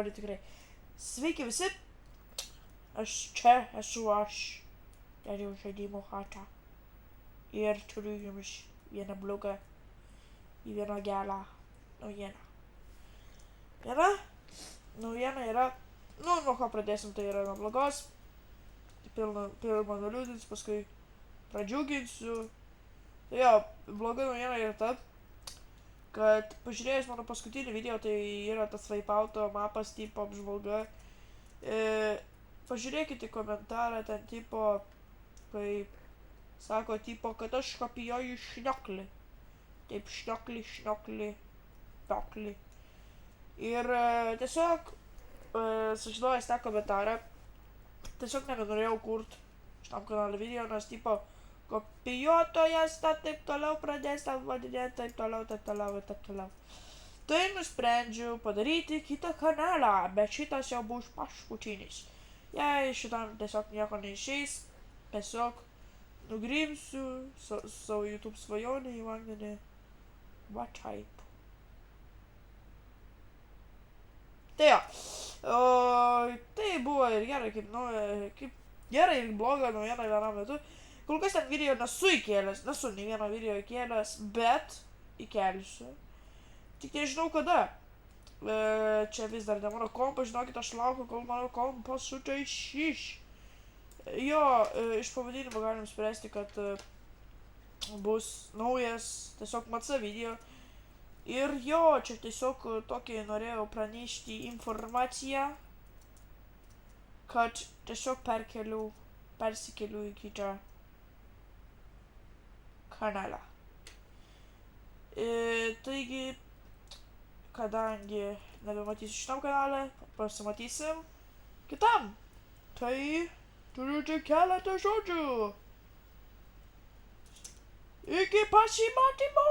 noriu tikrai. Sveiki visi, čia esu aš, dariau žaidimo chatą. Ir turiu jums vieną blogą į vieną gerą naujieną. Viena naujiena yra, nuo ko pradėsim, tai yra nuo blogos. Pirmą nuliūdins, paskui pradžiuginsiu. Tai jo, bloga naujiena yra ta, kad pažiūrėjus mano paskutinį video, tai yra tas Wipeouto mapas tipo apžvalga. Pažiūrėkite komentarą ten tipo, kai sako tipo, kad aš kopijuoju šniokli. Taip šniokli. Ir tiesiog sužinojęs tą komentarą, tiesiog nebenorėjau kurt šitam kanalui video, nes tipo kopijuotojas, taip toliau pradės ten vadinėti, taip toliau. Tai nusprendžiau padaryti kitą kanalą, bet šitas jau bus paskutinis. Jei šitam tiesiog nieko neišeis, tiesiog nugrimsiu savo YouTube svajonę į vandenį. Va taip. Tai jo, tai buvo ir gerai, kaip gerai ir bloga naujiena vienam metu. Kol kas ten video nesu nei vieno video įkėlęs, bet įkelsiu. Tik nežinau kada. Čia vis dar ne mano kompas, žinokit, aš laukiu, kol mano kompas sutaišys. Jo, iš pavadinimo galim spręsti, kad bus naujas tiesiog matsa video. Ir jo, čia tiesiog tokį norėjau pranešti informaciją, kad tiesiog persikeliu į kitą kanalą. Taigi, kadangi nebematysiu šitam kanale, pasimatysim kitam. Tai turiu tik keletą žodžių. Iki pasimatymo!